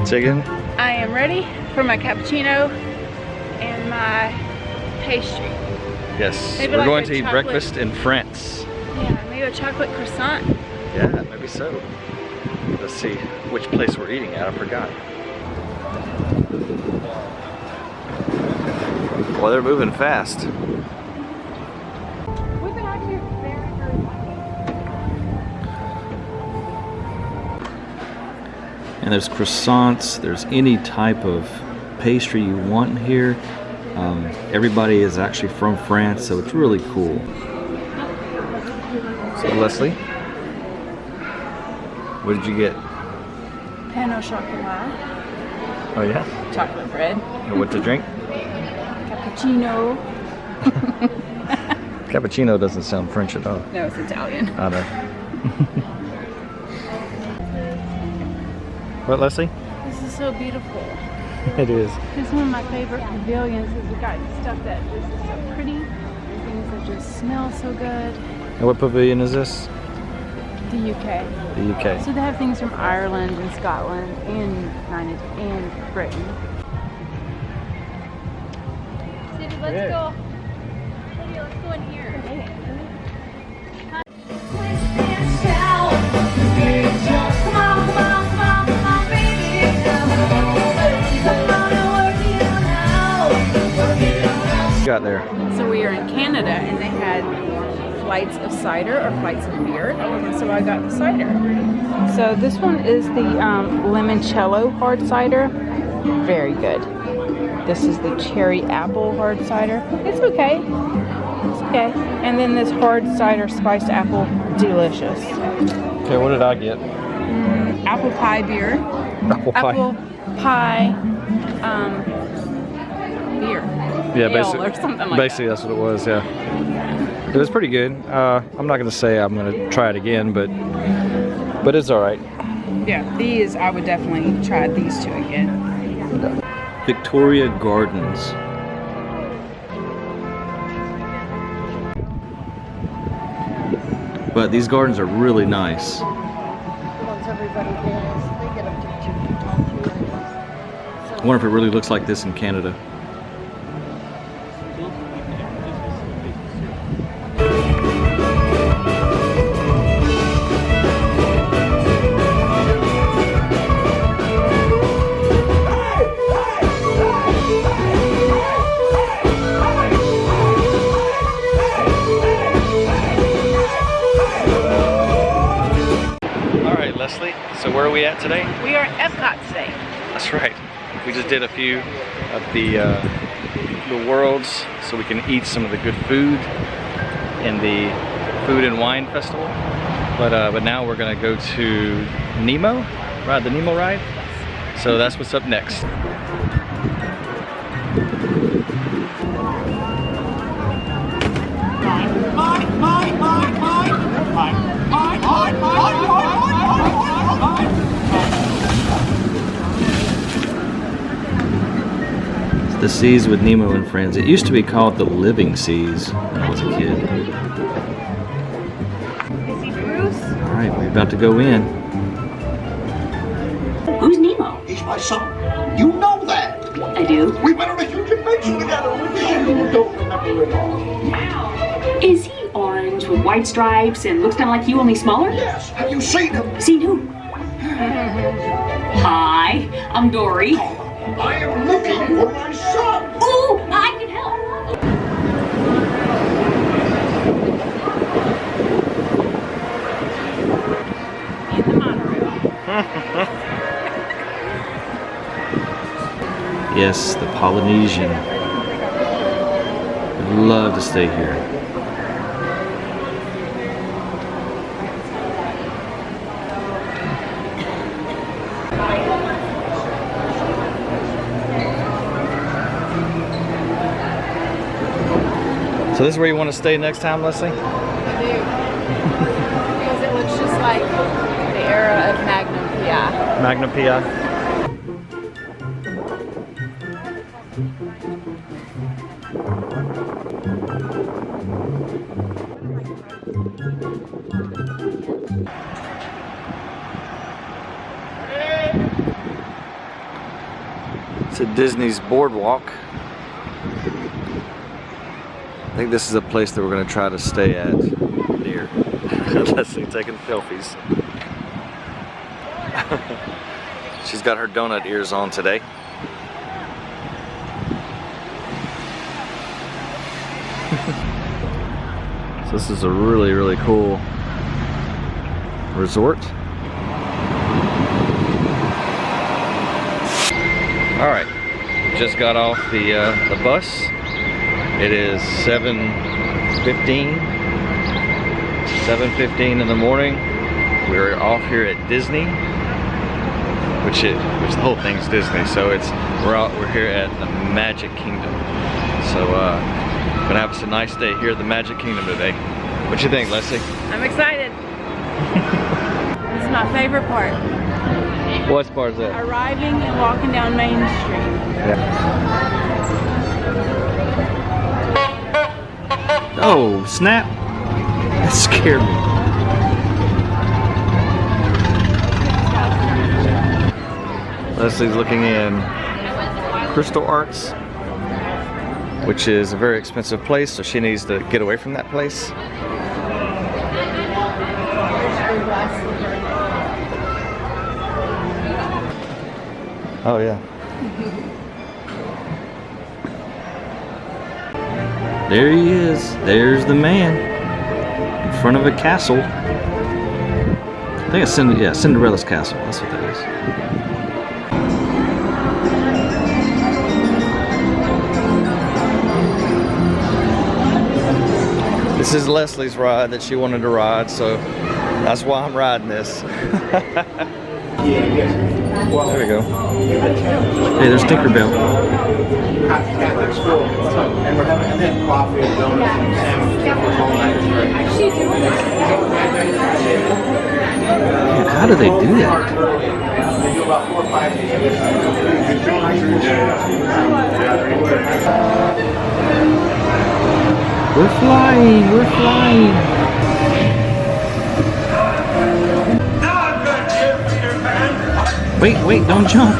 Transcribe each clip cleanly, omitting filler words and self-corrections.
Say again? I am ready for my cappuccino and my pastry. Yes, Maybe we're like going a to eat chocolate- breakfast in France. Yeah, maybe a chocolate croissant. Yeah, maybe so. Let's see which place we're eating at. I forgot. Well, they're moving fast. We've been out here very, very lucky. And there's croissants. There's any type of pastry you want here. Everybody is actually from France, so it's really cool. So Leslie, what did you get? Pain au chocolat, Oh yeah? chocolate bread, And what to drink? cappuccino. Cappuccino doesn't sound French at all. No, it's Italian. I know. What, Leslie? This is so beautiful. It is. This is one of my favorite pavilions because we got stuff that is so pretty and things that just smell so good. And what pavilion is this? The UK. The UK. So they have things from Ireland and Scotland and Britain. City, let's go. City, let's go in here. Got there. So we are in Canada and they had flights of cider or flights of beer. And so I got the cider. So this one is the limoncello hard cider. Very good. This is the cherry apple hard cider. It's okay. It's okay. And then this hard cider spiced apple, delicious. Okay, what did I get? Apple pie beer. Apple pie. Apple pie beer. Yeah, Ale or something like basically that's what it was, yeah. It was pretty good. I'm not going to say I'm going to try it again, but it's all right. Yeah, these, I would definitely try these two again. Victoria Gardens. But these gardens are really nice. I wonder if it really looks like this in Canada. Leslie, so where are we at today? We are at Epcot today. That's right. We just did a few of the worlds so we can eat some of the good food in the Food and Wine Festival. But now we're gonna go to Nemo, ride the Nemo ride. So that's what's up next. The Seas with Nemo and Friends. It used to be called the Living Seas when I was a kid. Is he Bruce? Alright, we're about to go in. Who's Nemo? He's my son. You know that. I do. We went on a huge adventure together. You don't remember it all. Is he orange with white stripes and looks kind of like you, only smaller? Yes. Have you seen him? Seen who? Hi, I'm Dory. I am looking for my son. Ooh, I can help. In the monorail. Yes, the Polynesian. I'd love to stay here. So this is where you want to stay next time, Leslie? I do. Because it looks just like the era of Magnum PI. Magnum PI. It's at Disney's Boardwalk. I think this is a place that we're going to try to stay at near. Leslie taking selfies. She's got her donut ears on today. So this is a really, really cool resort. All right, just got off the bus. It is 7:15 in the morning. We're off here at Disney, which the whole thing's Disney. So we're here at the Magic Kingdom. So gonna have us a nice day here at the Magic Kingdom today. What you think, Leslie? I'm excited. This is my favorite part. What part is that? Arriving and walking down Main Street. Yeah. Oh, snap. That scared me. Leslie's looking in Crystal Arts, which is a very expensive place, so she needs to get away from that place. Oh yeah. There he is. There's the man in front of a castle. I think it's Cinderella's castle. That's what that is. This is Leslie's ride that she wanted to ride, so that's why I'm riding this. There we go. Hey, there's Tinkerbell. And we're having coffee and donuts and sandwiches. How do they do that? They do about 4 or 5 days. We're flying, we're flying. Wait, don't jump.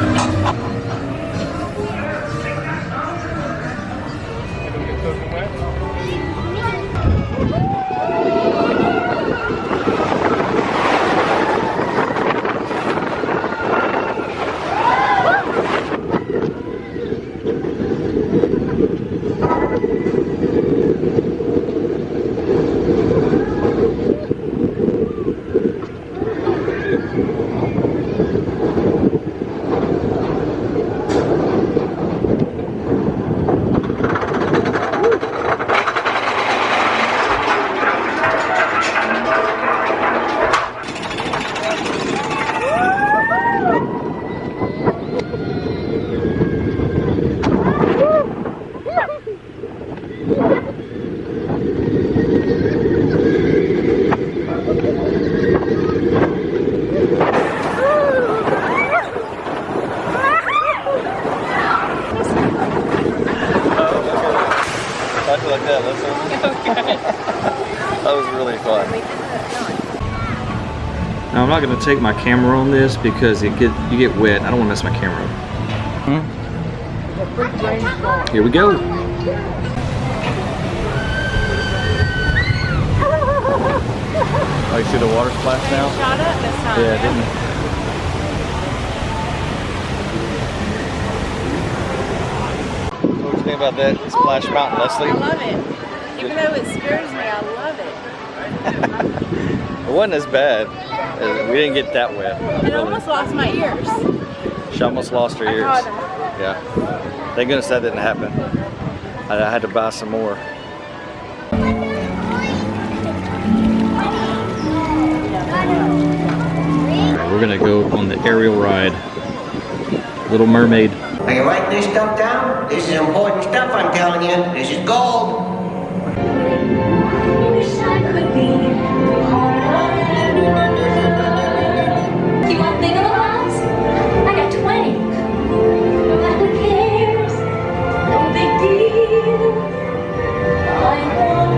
Like that, Leslie. That was really fun. Now I'm not going to take my camera on this because you get wet. I don't want to mess my camera up. Here we go. Oh, you see the water splash now? Shot up this time. Yeah, didn't it? What do you think about that Splash Mountain, Leslie? I love it. Even though it scares me, I love it. It wasn't as bad. We didn't get that wet. It almost lost my ears. She almost lost her ears. Yeah. Thank goodness that didn't happen. I had to buy some more. Alright, we're gonna go on the aerial ride. Little Mermaid. Are you writing this stuff down? This is important stuff, I'm telling you. This is gold. Wish I could be you want thingamabobbs? I got 20. But who cares? No big deal. I want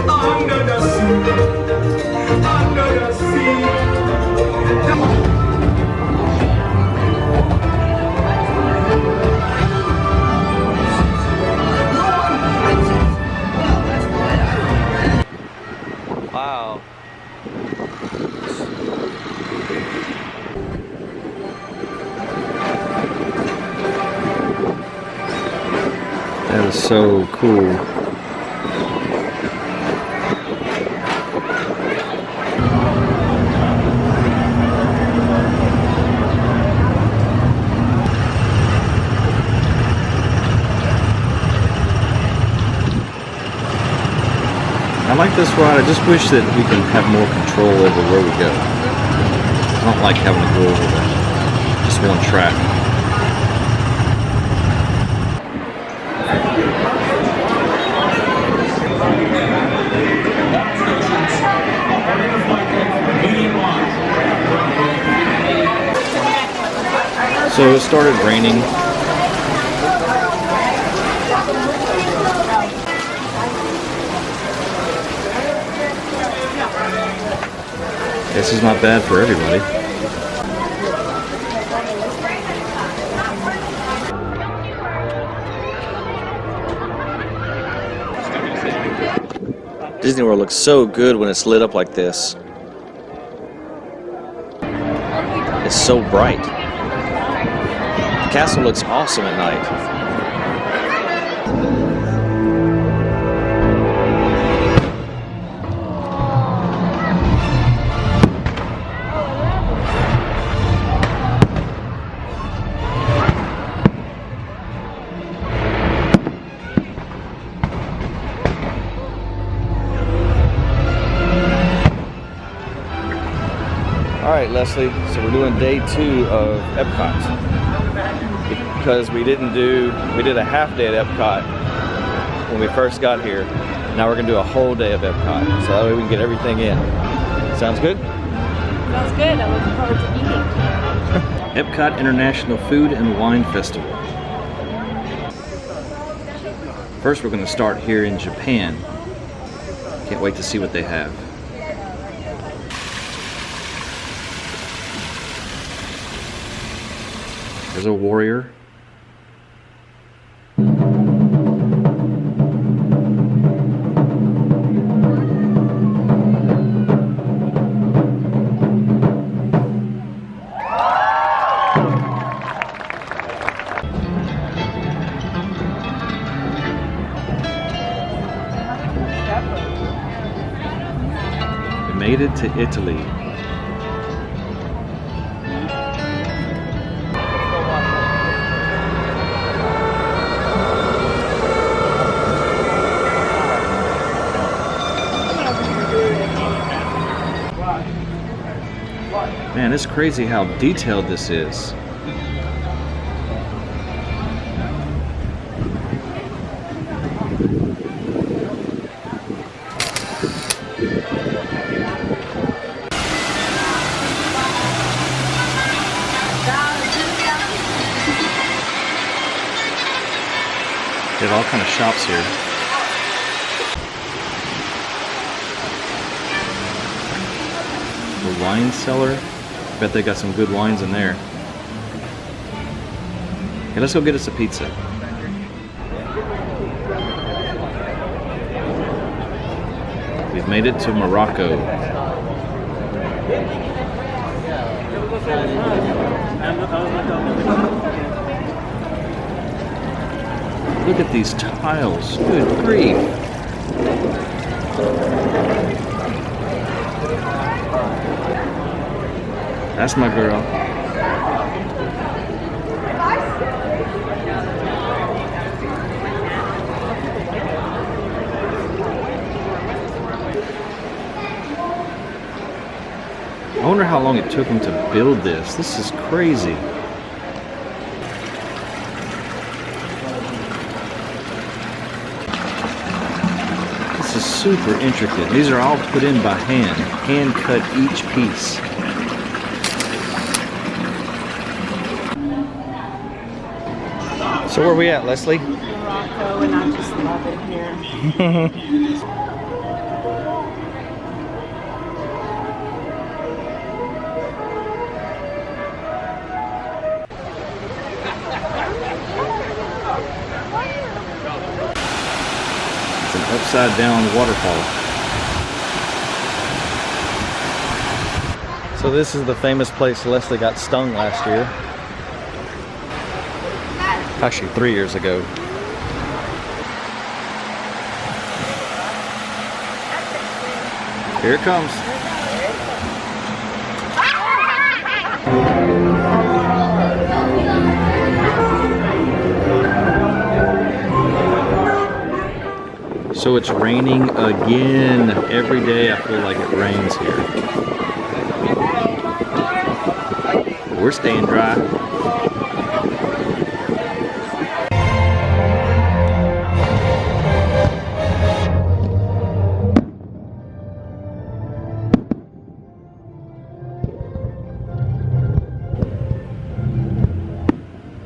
Under the sea. Under the sea. That is so cool. I like this ride. I just wish that we can have more control over where we go. I don't like having to go over just one track. So it started raining. This is not bad for everybody. Disney World looks so good when it's lit up like this. It's so bright. The castle looks awesome at night. Alright, Leslie, so we're doing day 2 of Epcot. Because we did a half day at Epcot when we first got here. Now we're going to do a whole day of Epcot. So that way we can get everything in. Sounds good? Sounds good. I'm looking forward to eating. Epcot International Food and Wine Festival. First we're going to start here in Japan. Can't wait to see what they have. There's a warrior. We made it to Italy. Man, it's crazy how detailed this is. They have all kind of shops here. The wine cellar. Bet they got some good wines in there. Okay, let's go get us a pizza. We've made it to Morocco. Look at these tiles. Good grief. That's my girl. I wonder how long it took them to build this. This is crazy. This is super intricate. These are all put in by hand. Hand cut each piece. So where are we at, Leslie? Morocco, and I just love it here. It's an upside down waterfall. So this is the famous place Leslie got stung last year. Actually 3 years ago. Here it comes. So it's raining again. Every day I feel like it rains here. We're staying dry.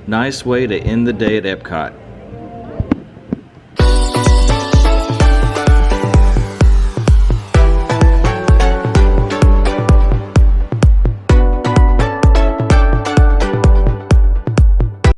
Nice way to end the day at Epcot.